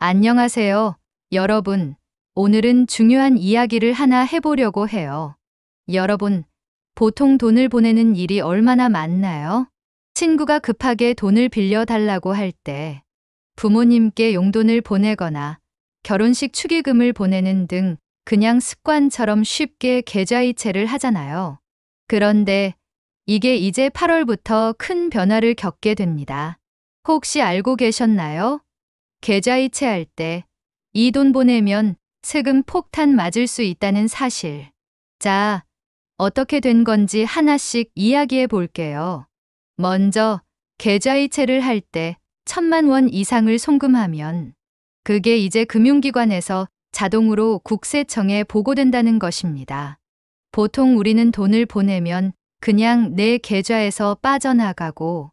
안녕하세요, 여러분. 오늘은 중요한 이야기를 하나 해보려고 해요. 여러분, 보통 돈을 보내는 일이 얼마나 많나요? 친구가 급하게 돈을 빌려달라고 할 때, 부모님께 용돈을 보내거나 결혼식 축의금을 보내는 등 그냥 습관처럼 쉽게 계좌이체를 하잖아요. 그런데 이게 이제 8월부터 큰 변화를 겪게 됩니다. 혹시 알고 계셨나요? 계좌이체할 때 이 돈 보내면 세금 폭탄 맞을 수 있다는 사실. 자, 어떻게 된 건지 하나씩 이야기해 볼게요. 먼저 계좌이체를 할 때 1,000만 원 이상을 송금하면 그게 이제 금융기관에서 자동으로 국세청에 보고된다는 것입니다. 보통 우리는 돈을 보내면 그냥 내 계좌에서 빠져나가고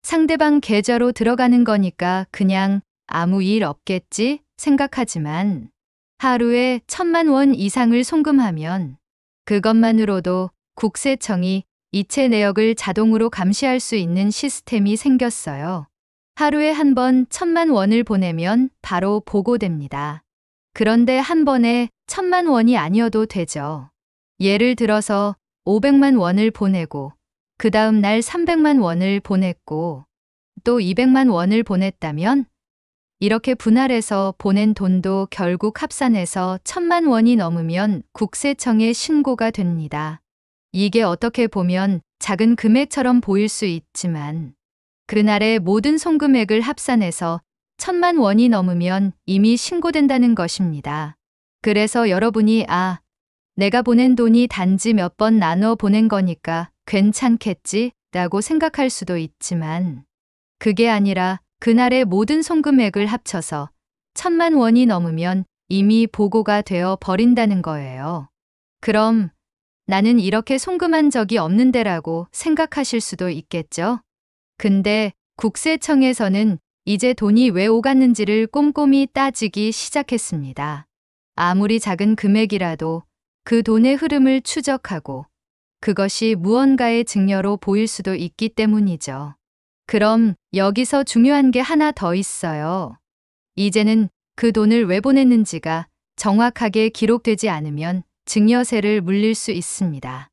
상대방 계좌로 들어가는 거니까 그냥 아무 일 없겠지 생각하지만 하루에 1,000만 원 이상을 송금하면 그것만으로도 국세청이 이체 내역을 자동으로 감시할 수 있는 시스템이 생겼어요. 하루에 한 번 1,000만 원을 보내면 바로 보고됩니다. 그런데 한 번에 1,000만 원이 아니어도 되죠. 예를 들어서 500만 원을 보내고 그 다음 날 300만 원을 보냈고 또 200만 원을 보냈다면 이렇게 분할해서 보낸 돈도 결국 합산해서 1,000만 원이 넘으면 국세청에 신고가 됩니다. 이게 어떻게 보면 작은 금액처럼 보일 수 있지만 그날의 모든 송금액을 합산해서 1,000만 원이 넘으면 이미 신고된다는 것입니다. 그래서 여러분이 내가 보낸 돈이 단지 몇 번 나눠 보낸 거니까 괜찮겠지 라고 생각할 수도 있지만 그게 아니라 그날의 모든 송금액을 합쳐서 1,000만 원이 넘으면 이미 보고가 되어 버린다는 거예요. 그럼 나는 이렇게 송금한 적이 없는데라고 생각하실 수도 있겠죠? 근데 국세청에서는 이제 돈이 왜 오갔는지를 꼼꼼히 따지기 시작했습니다. 아무리 작은 금액이라도 그 돈의 흐름을 추적하고 그것이 무언가의 증여로 보일 수도 있기 때문이죠. 그럼 여기서 중요한 게 하나 더 있어요. 이제는 그 돈을 왜 보냈는지가 정확하게 기록되지 않으면 증여세를 물릴 수 있습니다.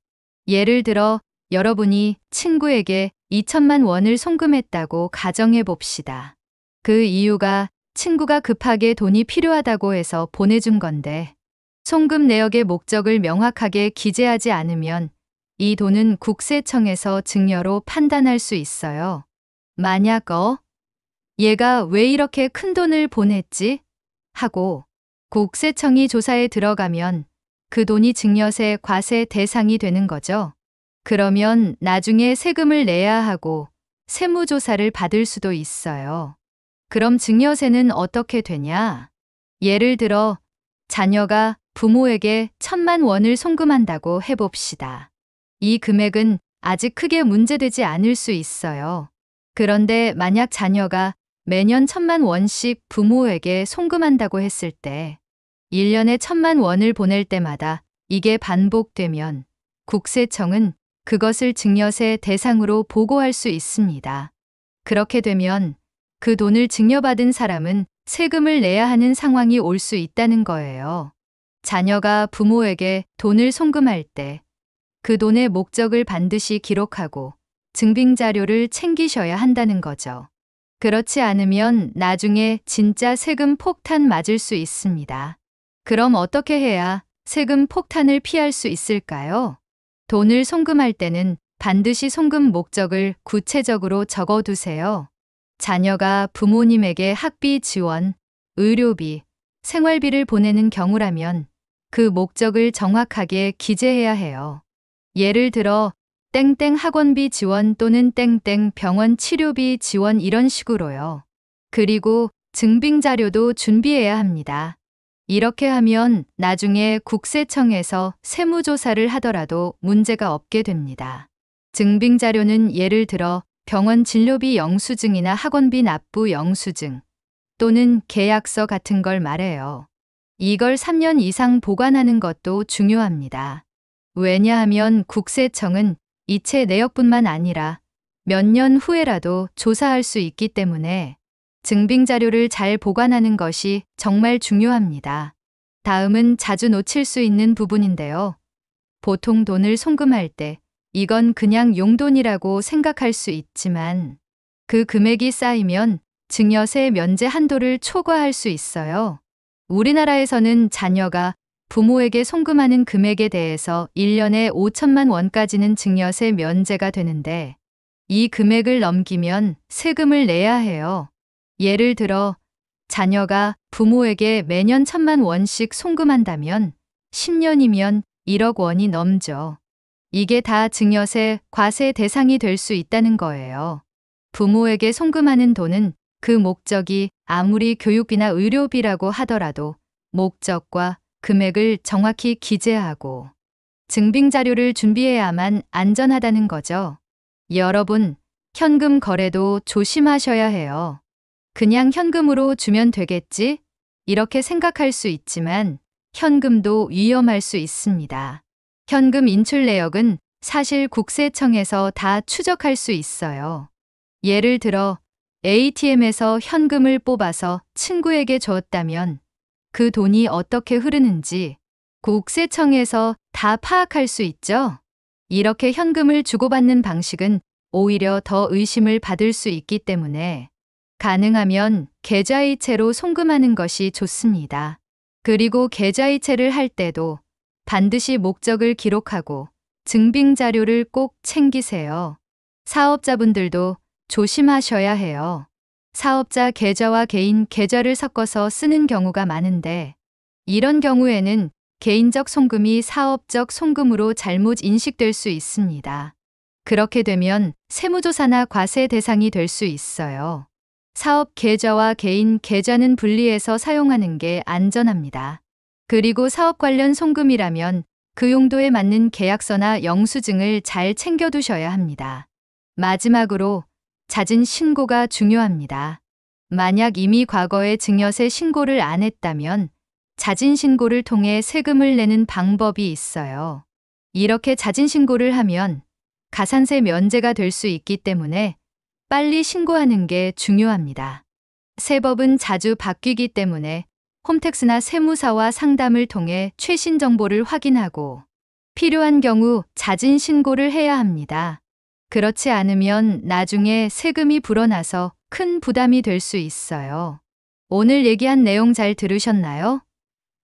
예를 들어 여러분이 친구에게 2,000만 원을 송금했다고 가정해 봅시다. 그 이유가 친구가 급하게 돈이 필요하다고 해서 보내준 건데 송금 내역의 목적을 명확하게 기재하지 않으면 이 돈은 국세청에서 증여로 판단할 수 있어요. 만약 얘가 왜 이렇게 큰 돈을 보냈지? 하고 국세청이 조사에 들어가면 그 돈이 증여세 과세 대상이 되는 거죠. 그러면 나중에 세금을 내야 하고 세무조사를 받을 수도 있어요. 그럼 증여세는 어떻게 되냐? 예를 들어 자녀가 부모에게 1,000만 원을 송금한다고 해봅시다. 이 금액은 아직 크게 문제되지 않을 수 있어요. 그런데 만약 자녀가 매년 1,000만 원씩 부모에게 송금한다고 했을 때 1년에 1,000만 원을 보낼 때마다 이게 반복되면 국세청은 그것을 증여세 대상으로 보고할 수 있습니다. 그렇게 되면 그 돈을 증여받은 사람은 세금을 내야 하는 상황이 올 수 있다는 거예요. 자녀가 부모에게 돈을 송금할 때 그 돈의 목적을 반드시 기록하고 증빙 자료를 챙기셔야 한다는 거죠. 그렇지 않으면 나중에 진짜 세금 폭탄 맞을 수 있습니다. 그럼 어떻게 해야 세금 폭탄을 피할 수 있을까요? 돈을 송금할 때는 반드시 송금 목적을 구체적으로 적어두세요. 자녀가 부모님에게 학비 지원, 의료비, 생활비를 보내는 경우라면 그 목적을 정확하게 기재해야 해요. 예를 들어 땡땡 학원비 지원 또는 땡땡 병원 치료비 지원 이런 식으로요. 그리고 증빙 자료도 준비해야 합니다. 이렇게 하면 나중에 국세청에서 세무조사를 하더라도 문제가 없게 됩니다. 증빙 자료는 예를 들어 병원 진료비 영수증이나 학원비 납부 영수증 또는 계약서 같은 걸 말해요. 이걸 3년 이상 보관하는 것도 중요합니다. 왜냐하면 국세청은 이체 내역뿐만 아니라 몇 년 후에라도 조사할 수 있기 때문에 증빙 자료를 잘 보관하는 것이 정말 중요합니다. 다음은 자주 놓칠 수 있는 부분인데요. 보통 돈을 송금할 때 이건 그냥 용돈이라고 생각할 수 있지만 그 금액이 쌓이면 증여세 면제 한도를 초과할 수 있어요. 우리나라에서는 자녀가 부모에게 송금하는 금액에 대해서 1년에 5천만 원까지는 증여세 면제가 되는데 이 금액을 넘기면 세금을 내야 해요. 예를 들어 자녀가 부모에게 매년 1천만 원씩 송금한다면 10년이면 1억 원이 넘죠. 이게 다 증여세, 과세 대상이 될 수 있다는 거예요. 부모에게 송금하는 돈은 그 목적이 아무리 교육비나 의료비라고 하더라도 목적과 금액을 정확히 기재하고 증빙 자료를 준비해야만 안전하다는 거죠. 여러분, 현금 거래도 조심하셔야 해요. 그냥 현금으로 주면 되겠지? 이렇게 생각할 수 있지만 현금도 위험할 수 있습니다. 현금 인출 내역은 사실 국세청에서 다 추적할 수 있어요. 예를 들어 ATM에서 현금을 뽑아서 친구에게 줬다면 그 돈이 어떻게 흐르는지 국세청에서 다 파악할 수 있죠. 이렇게 현금을 주고받는 방식은 오히려 더 의심을 받을 수 있기 때문에 가능하면 계좌이체로 송금하는 것이 좋습니다. 그리고 계좌이체를 할 때도 반드시 목적을 기록하고 증빙 자료를 꼭 챙기세요. 사업자분들도 조심하셔야 해요. 사업자 계좌와 개인 계좌를 섞어서 쓰는 경우가 많은데 이런 경우에는 개인적 송금이 사업적 송금으로 잘못 인식될 수 있습니다. 그렇게 되면 세무조사나 과세 대상이 될 수 있어요. 사업 계좌와 개인 계좌는 분리해서 사용하는 게 안전합니다. 그리고 사업 관련 송금이라면 그 용도에 맞는 계약서나 영수증을 잘 챙겨두셔야 합니다. 마지막으로 잦은 신고가 중요합니다. 만약 이미 과거에 증여세 신고를 안 했다면 잦은 신고를 통해 세금을 내는 방법이 있어요. 이렇게 잦은 신고를 하면 가산세 면제가 될 수 있기 때문에 빨리 신고하는 게 중요합니다. 세법은 자주 바뀌기 때문에 홈택스나 세무사와 상담을 통해 최신 정보를 확인하고 필요한 경우 잦은 신고를 해야 합니다. 그렇지 않으면 나중에 세금이 불어나서 큰 부담이 될 수 있어요. 오늘 얘기한 내용 잘 들으셨나요?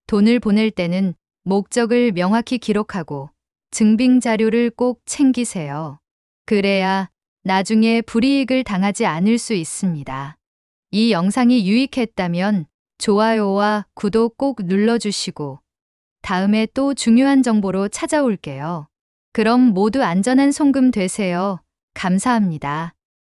돈을 보낼 때는 목적을 명확히 기록하고 증빙 자료를 꼭 챙기세요. 그래야 나중에 불이익을 당하지 않을 수 있습니다. 이 영상이 유익했다면 좋아요와 구독 꼭 눌러주시고 다음에 또 중요한 정보로 찾아올게요. 그럼 모두 안전한 송금 되세요. 감사합니다.